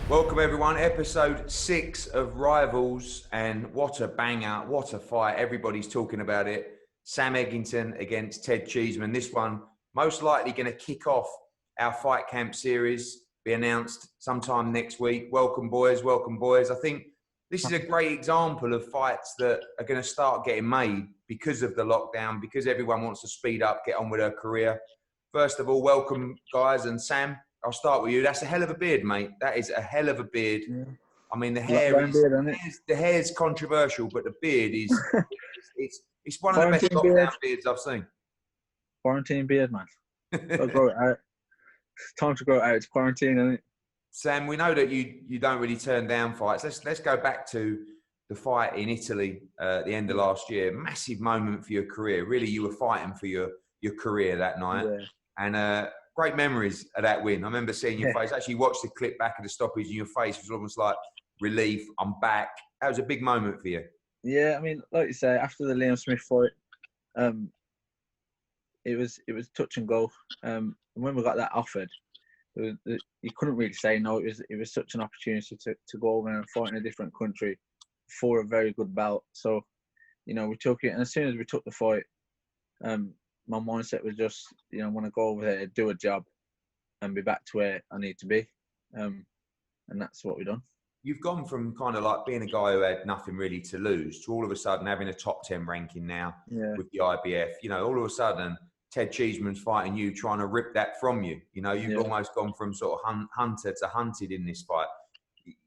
Welcome everyone, episode 6 of Rivals, and what a banger, what a fight. Everybody's talking about it. Sam Eggington against Ted Cheeseman. This one most likely going to kick off our fight camp series, be announced sometime next week. Welcome boys, welcome boys. I think this is a great example of fights that are going to start getting made because of the lockdown, because everyone wants to speed up, get on with their career. First of all, welcome guys, and Sam, I'll start with you. That's a hell of a beard, mate. That is a hell of a beard. Yeah. I mean, the hair's controversial, but the beard is it's one of the best lockdown beards I've seen. Quarantine beard, man. Gotta grow it out. It's time to grow it out. It's quarantine, isn't it? Sam, we know that you don't really turn down fights. Let's go back to the fight in Italy at the end of last year. Massive moment for your career. Really, you were fighting for your career that night. Yeah. And great memories of that win. I remember seeing your face. Actually watched the clip back of the stoppage, and your face was almost like relief. I'm back. That was a big moment for you. Yeah, I mean, like you say, after the Liam Smith fight, it was touch and go. And when we got that offered, you couldn't really say no. It was such an opportunity to go over and fight in a different country for a very good belt. So, we took it, and as soon as we took the fight, my mindset was just, I want to go over there, do a job, and be back to where I need to be. And that's what we've done. You've gone from kind of like being a guy who had nothing really to lose to all of a sudden having a top 10 ranking now with the IBF. All of a sudden, Ted Cheeseman's fighting you, trying to rip that from you. You've almost gone from sort of hunter to hunted in this fight.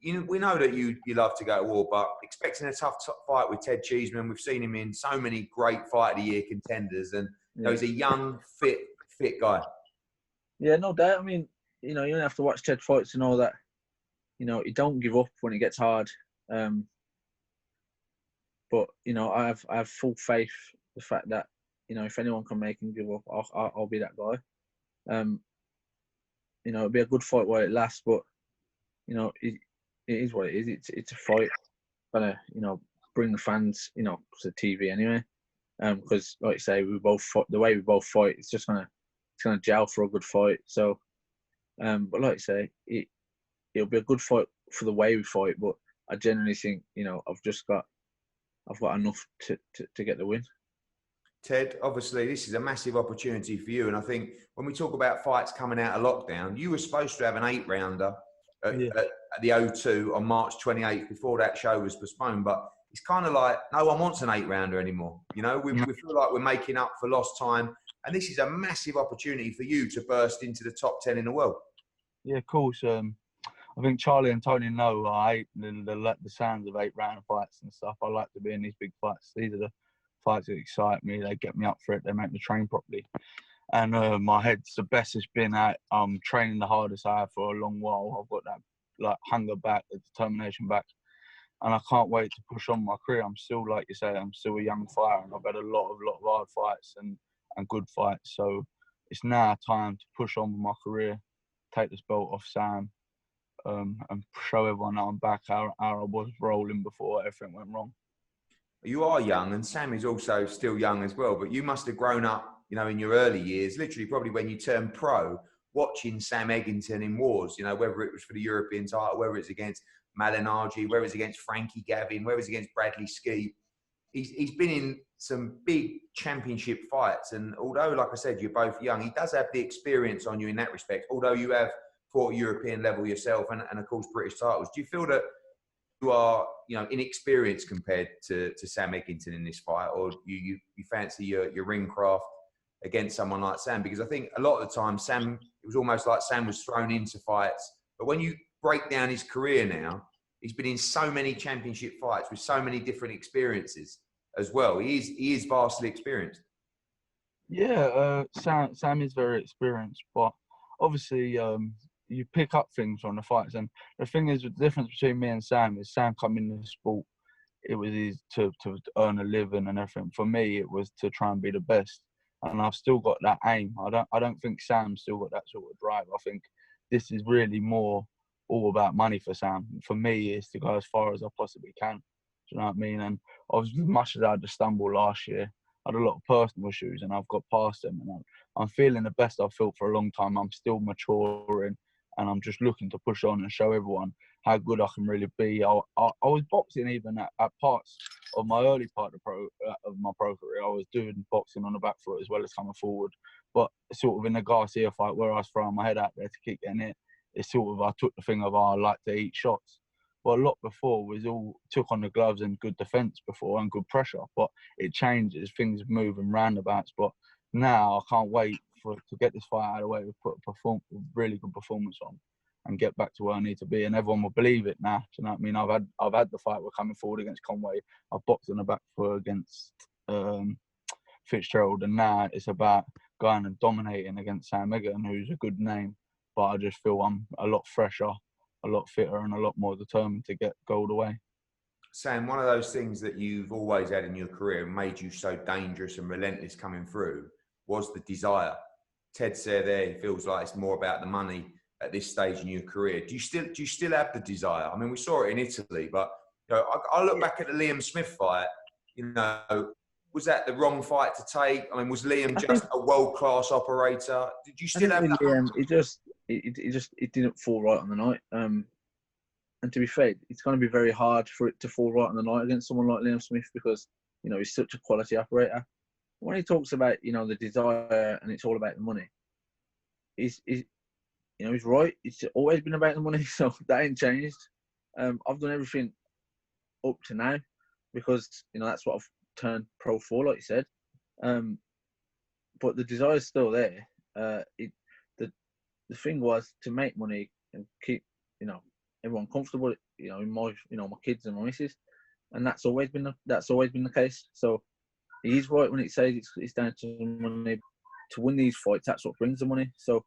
We know that you love to go to war, but expecting a tough fight with Ted Cheeseman, we've seen him in so many great Fight of the Year contenders, and he's a young, fit guy. Yeah, no doubt. I mean, you don't have to watch Ted fights to know that, he don't give up when it gets hard. But I have full faith the fact that, if anyone can make him give up, I'll be that guy. It'll be a good fight while it lasts, but it is what it is. It's a fight. Gotta bring the fans to the TV anyway. Because like you say, the way we both fight, it's gonna gel for a good fight. So, but like you say, it'll be a good fight for the way we fight. But I generally think I've got enough to get the win. Ted, obviously this is a massive opportunity for you, and I think when we talk about fights coming out of lockdown, you were supposed to have an 8-rounder at the O2 on March 28th before that show was postponed, but it's kind of like no one wants an 8-rounder anymore. We feel like we're making up for lost time, and this is a massive opportunity for you to burst into the top 10 in the world. Yeah, of course. I think Charlie and Tony know I hate the sounds of 8-round fights and stuff. I like to be in these big fights. These are the fights that excite me. They get me up for it. They make me train properly. And my head's the best it's been at. I'm training the hardest I have for a long while. I've got that hunger back, the determination back. And I can't wait to push on my career. I'm still, like you say, I'm still a young fighter, and I've had a lot of hard fights and good fights. So it's now time to push on with my career, take this belt off Sam, and show everyone that I'm back how I was rolling before everything went wrong. You are young, and Sam is also still young as well, but you must have grown up, in your early years, literally probably when you turned pro, watching Sam Eggington in wars, whether it was for the European title, whether it's against Malignaggi, whether it's against Frankie Gavin, whether it's against Bradley Skeet. He's been in some big championship fights, and although, like I said, you're both young, he does have the experience on you in that respect, although you have fought European level yourself and of course British titles. Do you feel that you are inexperienced compared to Sam Eggington in this fight, or you fancy your ring craft against someone like Sam? Because I think a lot of the time it was almost like Sam was thrown into fights, but when you break down his career now, he's been in so many championship fights with so many different experiences as well. He is vastly experienced. Yeah, Sam is very experienced, but obviously you pick up things from the fights. And the thing is, the difference between me and Sam is Sam come in the sport, it was easy to earn a living and everything. For me, it was to try and be the best. And I've still got that aim. I don't think Sam's still got that sort of drive. I think this is really more all about money for Sam. For me, it's to go as far as I possibly can. Do you know what I mean? And obviously, as much as I had to stumble last year, I had a lot of personal issues, and I've got past them. And I'm feeling the best I've felt for a long time. I'm still maturing, and I'm just looking to push on and show everyone how good I can really be. I was boxing even at parts of my early part of my pro career. I was doing boxing on the back foot as well as coming forward. But sort of in the Garcia fight where I was throwing my head out there to keep getting it, it's sort of I took the thing of I like to eat shots. But a lot before was all took on the gloves and good defence before and good pressure. But it changes, things move in roundabouts. But now I can't wait to get this fight out of the way, to put a really good performance on and get back to where I need to be. And everyone will believe it now. Do you know what I mean? I've had the fight. We're coming forward against Conway. I've boxed on the back foot against Fitzgerald. And now it's about going and dominating against Sam Eggington, who's a good name. But I just feel I'm a lot fresher, a lot fitter and a lot more determined to get gold away. Sam, one of those things that you've always had in your career and made you so dangerous and relentless coming through was the desire. Ted said there, he feels like it's more about the money at this stage in your career. Do you still have the desire? I mean, we saw it in Italy, but you know, I look back at the Liam Smith fight. You know, was that the wrong fight to take? I mean, was Liam just a world-class operator? Did you still have that? It didn't fall right on the night. And to be fair, it's going to be very hard for it to fall right on the night against someone like Liam Smith because, you know, he's such a quality operator. When he talks about, you know, the desire and it's all about the money, he's right. It's always been about the money, so that ain't changed. I've done everything up to now because, you know, that's what I've turned pro for, like you said. But the desire is still there. The thing was to make money and keep, you know, everyone comfortable. You know, my kids and my missus, and that's always been the case. So he's right when it says it's down to money. To win these fights, that's what brings the money. So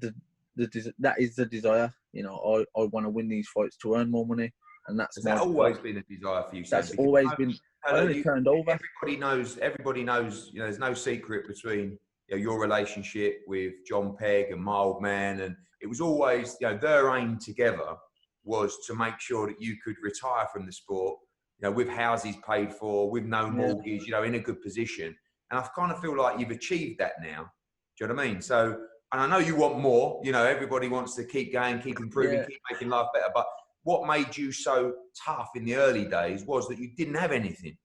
that is the desire. You know, I want to win these fights to earn more money, and that's always been a desire for you. Sam, that's always been. I only turned over. Everybody knows. You know, there's no secret between, you know, your relationship with John Pegg and my old man, and it was always, you know, their aim together was to make sure that you could retire from the sport, you know, with houses paid for, with no mortgage, you know, in a good position. And I kind of feel like you've achieved that now. Do you know what I mean? So, and I know you want more. You know, everybody wants to keep going, keep improving, keep making life better. But what made you so tough in the early days was that you didn't have anything.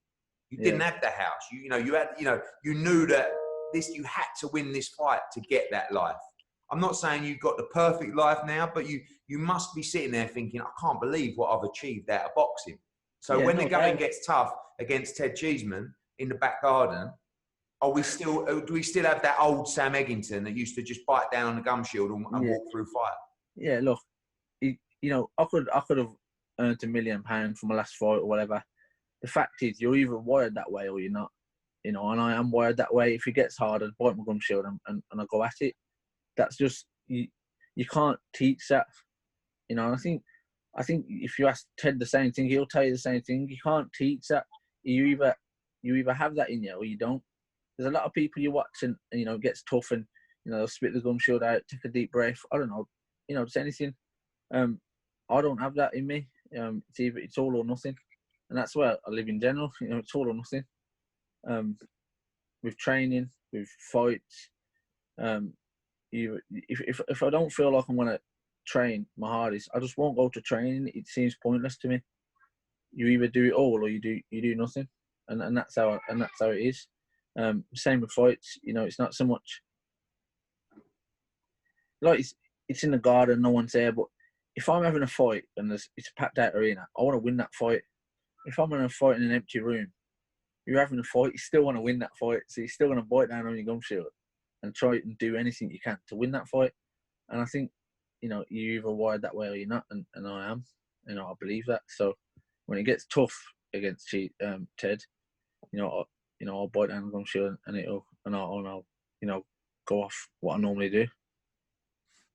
You didn't have the house. You knew that you had to win this fight to get that life. I'm not saying you've got the perfect life now, but you must be sitting there thinking, I can't believe what I've achieved out of boxing. So when the going gets tough against Ted Cheeseman in the back garden, do we still have that old Sam Eggington that used to just bite down on the gum shield and walk through fire? Yeah, look, you know, I could have earned £1 million from my last fight or whatever. The fact is, you're either wired that way or you're not. You know, and I am wired that way. If it gets hard, I bite my gum shield and I go at it. That's just you can't teach that. You know, and I think if you ask Ted the same thing, he'll tell you the same thing. You can't teach that. You either have that in you or you don't. There's a lot of people you watch and you know, it gets tough and, you know, they'll spit the gum shield out, take a deep breath. I don't know, you know, just anything. I don't have that in me. It's all or nothing, and that's where I live in general. You know, it's all or nothing. With training, with fights. If I don't feel like I'm gonna train my hardest, I just won't go to training. It seems pointless to me. You either do it all or you do nothing, and that's how it is. Same with fights. You know, it's not so much like it's in the garden, no one's there. But if I'm having a fight and it's a packed out arena, I want to win that fight. If I'm having a fight in an empty room, you're having a fight, you still want to win that fight. So you're still going to bite down on your gum shield and try and do anything you can to win that fight. And I think, you know, you're either wired that way or you're not, and I am. You know, I believe that. So when it gets tough against Ted, I'll bite down the gum shield and I'll go off what I normally do.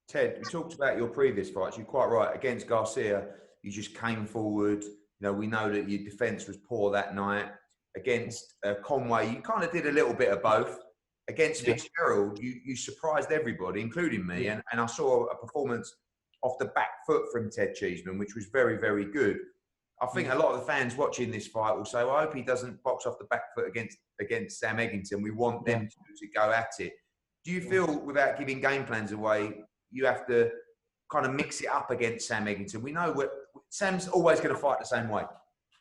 Ted, we talked about your previous fights. You're quite right. Against Garcia, you just came forward. You know, we know that your defence was poor that night. Against Conway, you kind of did a little bit of both. Against Fitzgerald, you surprised everybody, including me. And I saw a performance off the back foot from Ted Cheeseman, which was very, very good. I think a lot of the fans watching this fight will say, well, I hope he doesn't box off the back foot against Sam Eggington. We want them to go at it. Do you feel, without giving game plans away, you have to kind of mix it up against Sam Eggington? We know Sam's always going to fight the same way.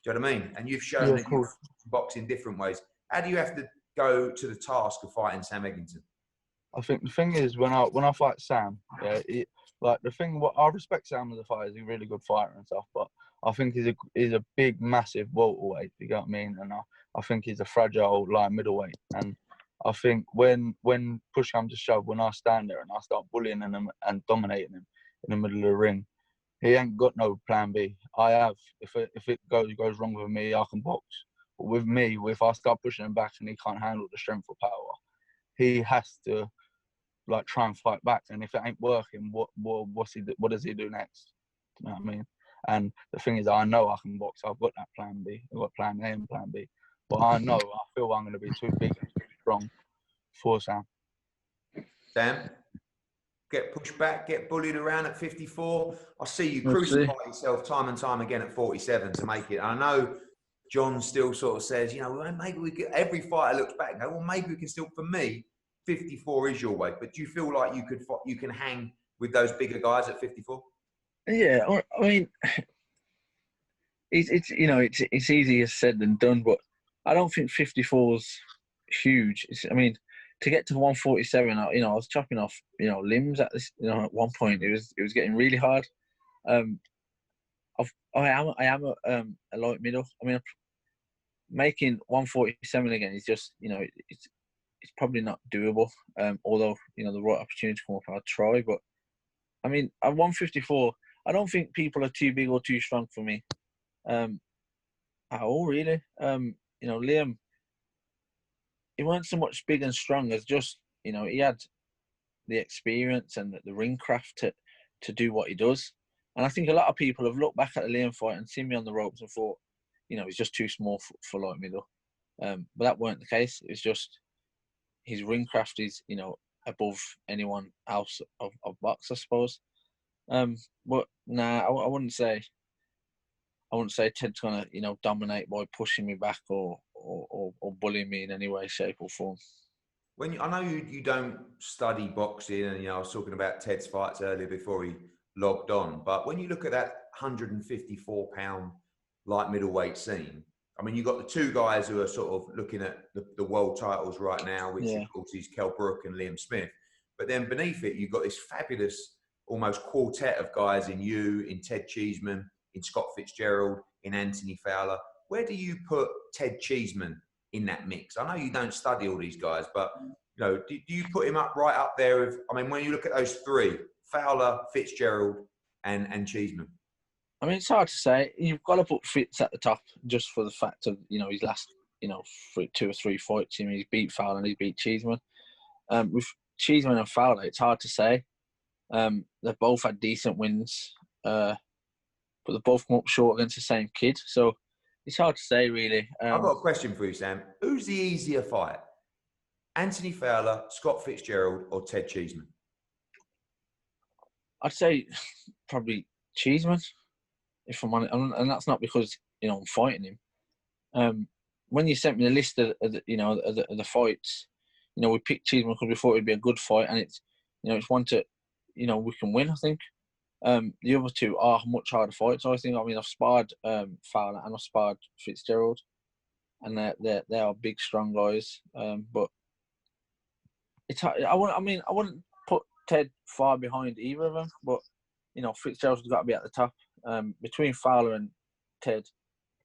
Do you know what I mean? And you've shown that you box in different ways. How do you have to go to the task of fighting Sam Eggington? I think the thing is, when I fight Sam, yeah, what I respect Sam as a fighter. He's a really good fighter and stuff, but I think he's a big, massive welterweight. You get what I mean? And I think he's a fragile light middleweight. And I think when push comes to shove, when I stand there and I start bullying him and dominating him in the middle of the ring, he ain't got no plan B. I have. If it goes wrong with me, I can box. But with me, if I start pushing him back and he can't handle the strength or power, he has to like try and fight back. And if it ain't working, what does he do next? Do you know what I mean? And the thing is, I know I can box. I've got that plan B. I've got plan A and plan B. But I feel I'm going to be too big and too strong for Sam. Sam, get pushed back, get bullied around at 54. I see you crucify yourself time and time again at 47 to make it. I know John still sort of says, you know, well, maybe we could, every fighter looks back and go, well, maybe we can still, for me, 54 is your weight. But do you feel like you can hang with those bigger guys at 54? Yeah, I mean, it's easier said than done, but I don't think 54's huge. I mean, to get to 147, I was chopping off, limbs at this, at one point. It was getting really hard. I am a light middle. I mean, making 147 again is just, it's probably not doable. Although the right opportunity come up, I'll try. But I mean, at 154, I don't think people are too big or too strong for me. At all, really. Liam, he weren't so much big and strong as just, he had the experience and the ring craft to do what he does. And I think a lot of people have looked back at the Liam fight and seen me on the ropes and thought, he's just too small for light middle. But that weren't the case. It was just his ring craft is, above anyone else of box, I suppose. But nah, I wouldn't say Ted's gonna, dominate by pushing me back or bullying me in any way, shape, or form. I know you don't study boxing, and I was talking about Ted's fights earlier before he logged on. But when you look at that 154-pound light middleweight scene, I mean, you've got the two guys who are sort of looking at the world titles right now, which of course is Kell Brook and Liam Smith. But then beneath it, you've got this fabulous, almost quartet of guys in Ted Cheeseman, in Scott Fitzgerald, in Anthony Fowler. Where do you put Ted Cheeseman in that mix? I know you don't study all these guys, but do you put him right up there? When you look at those three, Fowler, Fitzgerald, and Cheeseman. I mean, it's hard to say. You've got to put Fitz at the top just for the fact of, his last, 2 or 3 fights. He's beat Fowler and he's beat Cheeseman. With Cheeseman and Fowler, it's hard to say. They've both had decent wins, but they've both come up short against the same kid. So it's hard to say, really. I've got a question for you, Sam. Who's the easier fight? Anthony Fowler, Scott Fitzgerald, or Ted Cheeseman? I'd say probably Cheeseman, if I'm honest. And that's not because, I'm fighting him. When you sent me the list of the fights, we picked Cheeseman because we thought it'd be a good fight, and it's, it's one to, we can win, I think. The other two are much harder fights. I think. I've sparred Fowler and I've sparred Fitzgerald, and they are big, strong guys. But it's hard. I wouldn't put Ted far behind either of them. But Fitzgerald's got to be at the top. Between Fowler and Ted,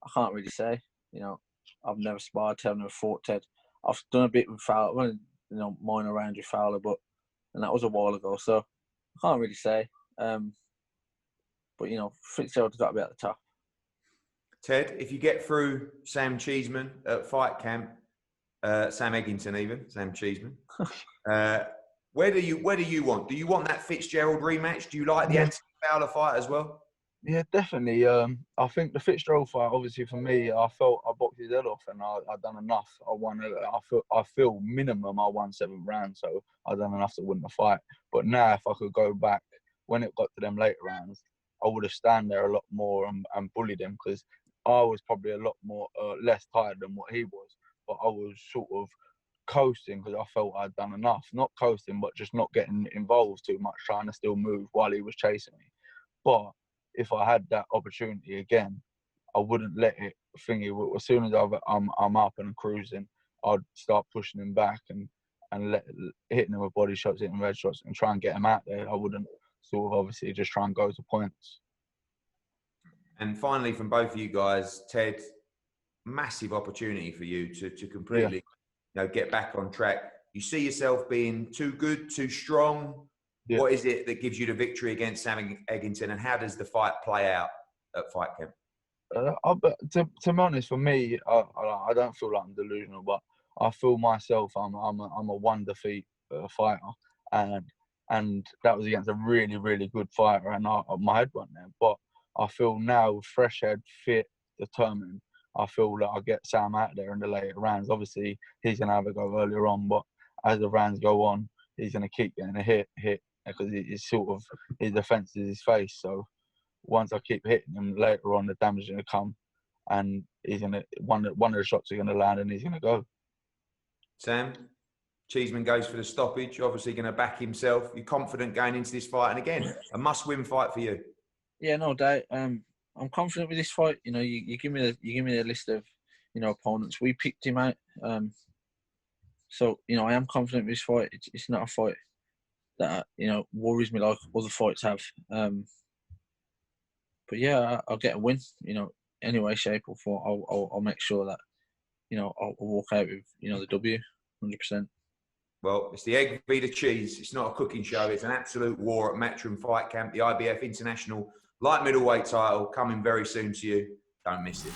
I can't really say. I've never sparred Ted, I've never fought Ted. I've done a bit with Fowler, minor round with Fowler, and that was a while ago. So I can't really say. But Fitzgerald's got to be at the top. Ted, if you get through Sam Cheeseman at fight camp, Sam Eggington even, Sam Cheeseman, where do you want? Do you want that Fitzgerald rematch? Do you like the Anthony Fowler fight as well? Yeah, definitely. I think the Fitzgerald fight, obviously for me, I felt I boxed his head off and I done enough. I feel minimum I won 7th round, so I done enough to win the fight. But now, if I could go back when it got to them later rounds, I would have stand there a lot more and bullied him, because I was probably a lot more less tired than what he was. But I was sort of coasting because I felt I'd done enough. Not coasting, but just not getting involved too much, trying to still move while he was chasing me. But if I had that opportunity again, I wouldn't let it thingy. As soon as I'm up and cruising, I'd start pushing him back and hitting him with body shots, hitting red shots, and try and get him out there. I wouldn't sort of obviously just try and go to points. And finally, from both of you guys, Ted, massive opportunity for you to completely, get back on track. You see yourself being too good, too strong. Yeah. What is it that gives you the victory against Sam Eggington, and how does the fight play out at fight camp? To be honest, for me, I don't feel like I'm delusional, but I feel myself. I'm a one defeat fighter, and that was against a really, really good fighter, and my head went there. But I feel now, fresh head, fit, determined, I feel that I'll get Sam out there in the later rounds. Obviously, he's going to have a go earlier on, but as the rounds go on, he's going to keep getting a hit, because it's sort of, his defence is his face. So once I keep hitting him later on, the damage is going to come, and he's going to, one of the shots are going to land and he's going to go. Sam, Cheeseman goes for the stoppage, obviously going to back himself. You're confident going into this fight, and again, a must-win fight for you. Yeah, no doubt. I'm confident with this fight. You give me the list of, opponents. We picked him out. So I am confident with this fight. It's not a fight that worries me like other fights have. But yeah, I'll get a win. Any way, shape or form. I'll make sure that I'll walk out with the W, 100%. Well, it's the egg v the cheese. It's not a cooking show. It's an absolute war at Matchroom Fight Camp. The IBF International Light Middleweight title coming very soon to you. Don't miss it.